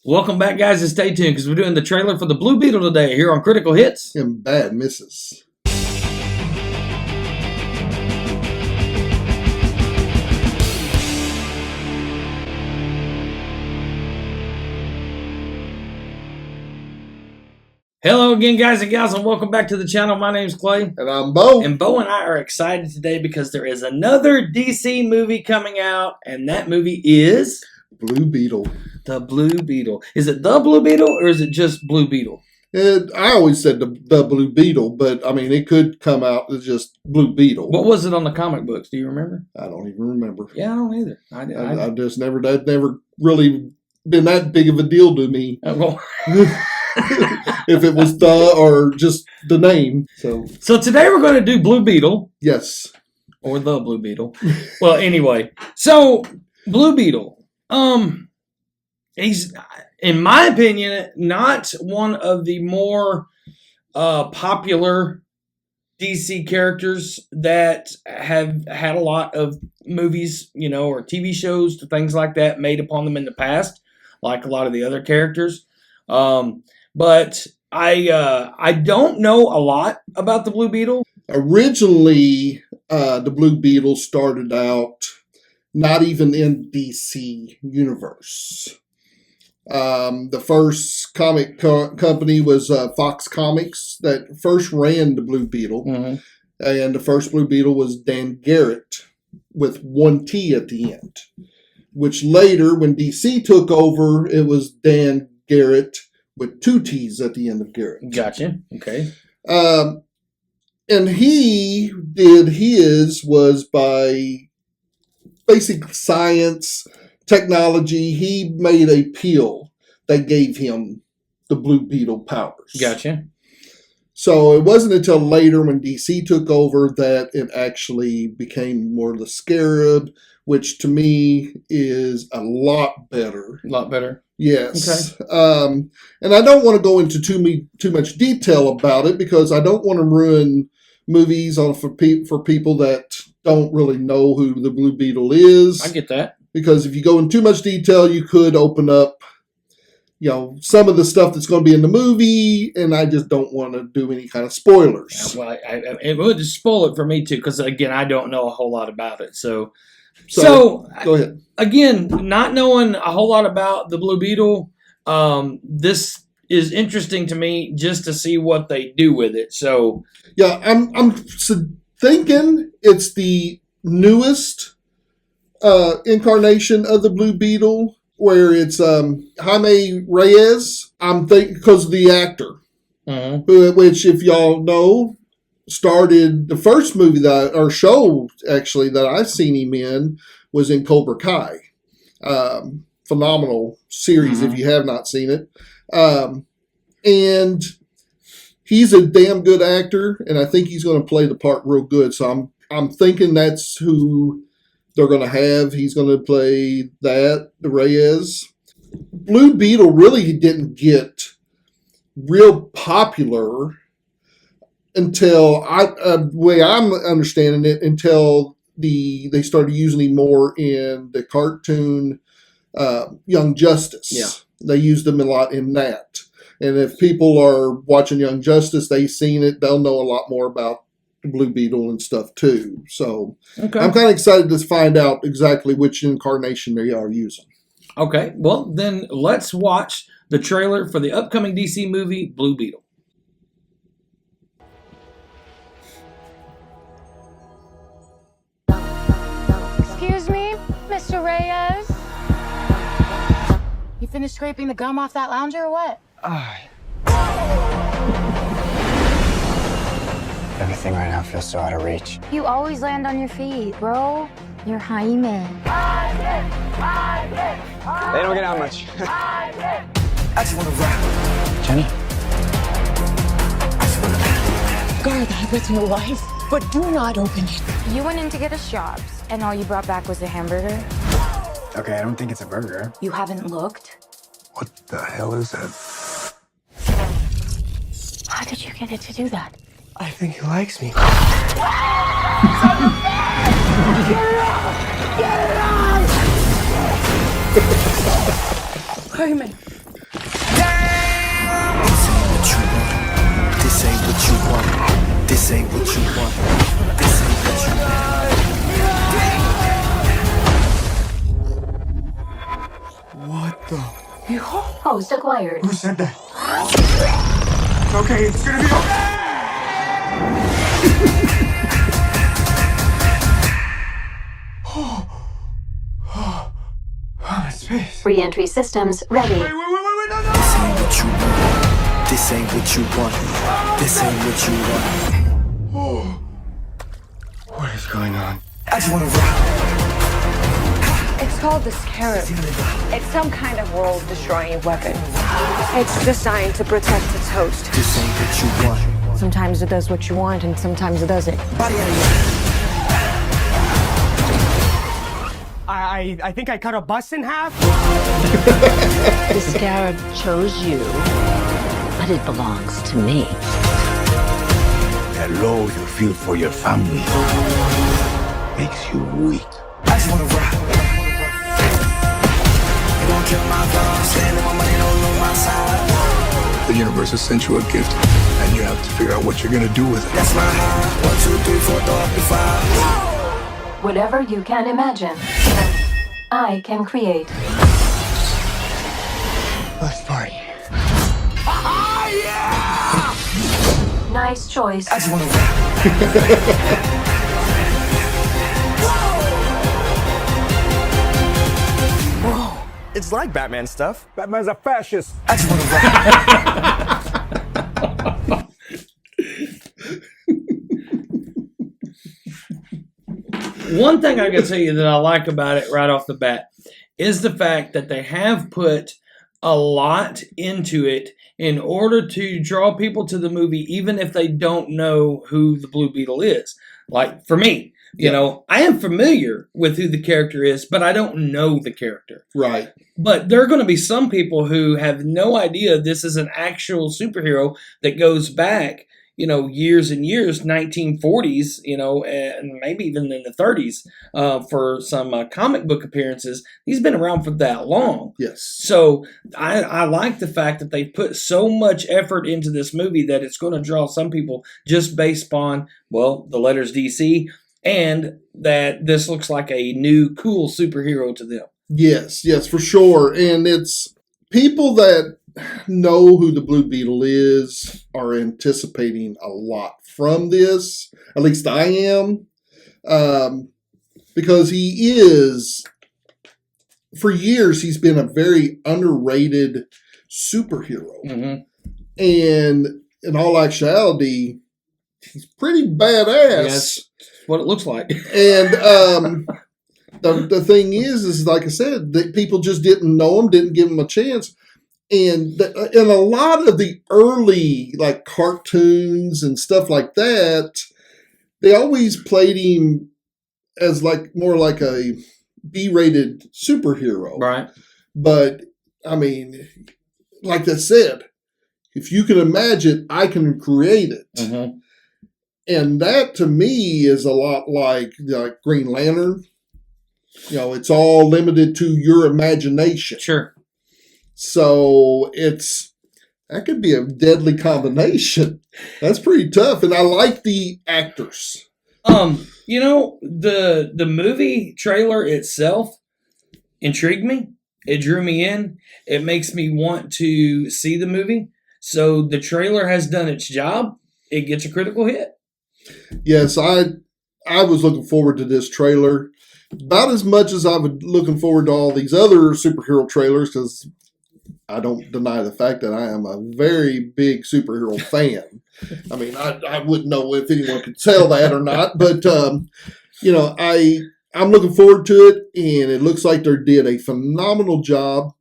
Welcome back, guys, and stay tuned because we're doing the trailer for the Blue Beetle today here on Critical Hits. And bad misses. Hello again, guys and gals, and welcome back to the channel. My name's Clay. And I'm Bo. And Bo and I are excited today because there is another DC movie coming out, and that movie is... Blue Beetle. The Blue Beetle. Is it The Blue Beetle or is it just Blue Beetle? I always said the Blue Beetle, but I mean, it could come out as just Blue Beetle. What was it on the comic books? Do you remember? I don't even remember. Yeah, I don't either. I just never, that never really been that big of a deal to me. If it was the or just the name. So today we're going to do Blue Beetle. Yes. Or the Blue Beetle. Well, anyway. So, Blue Beetle. He's, in my opinion, not one of the more popular DC characters that have had a lot of movies, or TV shows, things like that made upon them in the past, like a lot of the other characters. But I don't know a lot about the Blue Beetle. Originally, the Blue Beetle started out not even in DC universe. The first comic company was Fox Comics that first ran the Blue Beetle. Mm-hmm. And the first Blue Beetle was Dan Garrett with one T at the end. Which later, when DC took over, it was Dan Garrett with two T's at the end of Garrett. Gotcha. Okay. And he did his was by basic science, technology. He made a pill that gave him the Blue Beetle powers. Gotcha. So it wasn't until later when DC took over that it actually became more the Scarab, which to me is a lot better. A lot better. Yes. Okay. And I don't want to go into too much detail about it because I don't want to ruin movies for people that don't really know who the Blue Beetle is. I get that. Because if you go in too much detail, you could open up, some of the stuff that's going to be in the movie, and I just don't want to do any kind of spoilers. Yeah, well, it would just spoil it for me too, because again, I don't know a whole lot about it. So go ahead. Again, not knowing a whole lot about the Blue Beetle, this is interesting to me just to see what they do with it. So yeah, I'm thinking it's the newest incarnation of the Blue Beetle, where it's Jaime Reyes. I'm thinking because of the actor, which, if y'all know, started the first movie show actually that I've seen him in was in Cobra Kai. Phenomenal series if you have not seen it. And he's a damn good actor, and I think he's going to play the part real good. So I'm thinking that's who they're going to have. He's going to play the Reyes. Blue Beetle really didn't get real popular until the way I'm understanding it, until they started using him more in the cartoon Young Justice. Yeah. They used him a lot in that. And if people are watching Young Justice, they've seen it, they'll know a lot more about the Blue Beetle and stuff too. So okay. I'm kind of excited to find out exactly which incarnation they are using. Okay, well then let's watch the trailer for the upcoming DC movie, Blue Beetle. Excuse me, Mr. Reyes? You finished scraping the gum off that lounger or what? Everything right now feels so out of reach. You always land on your feet, bro. You're Jaime. They don't get out much. I just want to rap. Jenny? Guard that with your life, but do not open it. You went in to get us jobs, and all you brought back was a hamburger? Okay, I don't think it's a burger. You haven't looked? What the hell is that? How did you get it to do that? I think he likes me. Jaime, what you want. This ain't what you want. This ain't what you want. This ain't what you want. What the? Host acquired. Who said that? It's okay. It's gonna be okay. Oh, space. Re-entry systems ready. Wait, no. This ain't what you want. This ain't what you want. This ain't what you want. Oh. What is going on? I just wanna rock. It's called the Scarab. It's some kind of world-destroying weapon. It's designed to protect its host. This ain't what you want. Sometimes it does what you want, and sometimes it doesn't. Body out of here. I think I cut a bus in half. The Scarab chose you, but it belongs to me. That love you feel for your family makes you weak. I just wanna rock. You gon' kill my vibe, standing my money, don't know my side. The universe has sent you a gift, and you have to figure out what you're gonna do with it. That's my high. 1, 2, 3, 4, throw up the 5. Whatever you can imagine, I can create. Let's party. Nice choice. I just wanna rock. It's like Batman stuff. Batman's a fascist. I just wanna rock. One thing I can tell you that I like about it right off the bat is the fact that they have put a lot into it in order to draw people to the movie, even if they don't know who the Blue Beetle is. Like for me, you know, I am familiar with who the character is, but I don't know the character. Right. But there are going to be some people who have no idea this is an actual superhero that goes back, you know, years and years, 1940s, you know, and maybe even in the 30s for some comic book appearances. He's been around for that long. Yes. So I like the fact that they put so much effort into this movie that it's going to draw some people just based upon, well, the letters DC, and that this looks like a new cool superhero to them. Yes, for sure. And it's people that know who the Blue Beetle is are anticipating a lot from this. At least I am. Because he is, for years, he's been a very underrated superhero. Mm-hmm. And in all actuality, he's pretty badass. Yes, what it looks like. And the thing is like I said, that people just didn't know him, didn't give him a chance. And in a lot of the early like cartoons and stuff like that, they always played him as like more like a B-rated superhero. Right. But I mean, like I said, if you can imagine, I can create it. Mm-hmm. And that to me is a lot like Green Lantern. You know, it's all limited to your imagination. Sure. So that could be a deadly combination. That's pretty tough. And I like the actors. You know, the movie trailer itself intrigued me. It drew me in. It makes me want to see the movie. So the trailer has done its job. It gets a critical hit. Yes, I was looking forward to this trailer about as much as I was looking forward to all these other superhero trailers, because I don't deny the fact that I am a very big superhero fan. I mean, I wouldn't know if anyone could tell that or not, but you know, I'm looking forward to it, and it looks like they did a phenomenal job.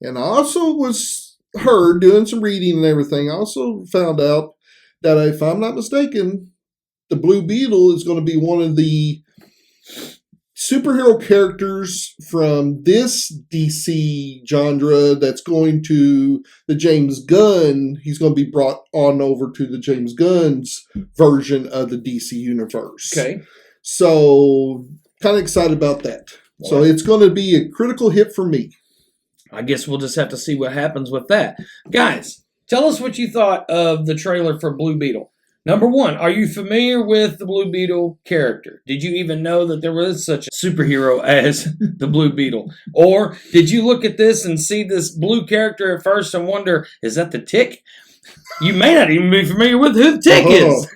And I also was heard doing some reading and everything. I also found out that, if I'm not mistaken, the Blue Beetle is going to be one of the superhero characters from this DC genre that's going to the James Gunn. He's going to be brought on over to the James Gunn's version of the DC universe. Okay. So kind of excited about that. Wow. So it's going to be a critical hit for me. I guess we'll just have to see what happens with that. Guys, Tell us what you thought of the trailer for Blue Beetle. Number one, are you familiar with the Blue Beetle character? Did you even know that there was such a superhero as the Blue Beetle? Or did you look at this and see this blue character at first and wonder, is that the Tick? You may not even be familiar with who the Tick is.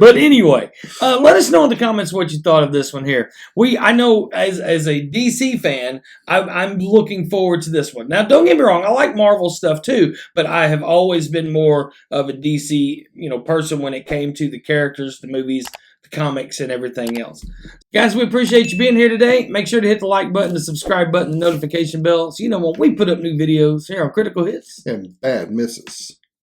But anyway, let us know in the comments what you thought of this one here. I know as a DC fan, I'm looking forward to this one. Now, don't get me wrong, I like Marvel stuff too, but I have always been more of a DC, person when it came to the characters, the movies, the comics, and everything else. Guys, we appreciate you being here today. Make sure to hit the like button, the subscribe button, the notification bell, so you know when we put up new videos here on Critical Hits and Bad Misses.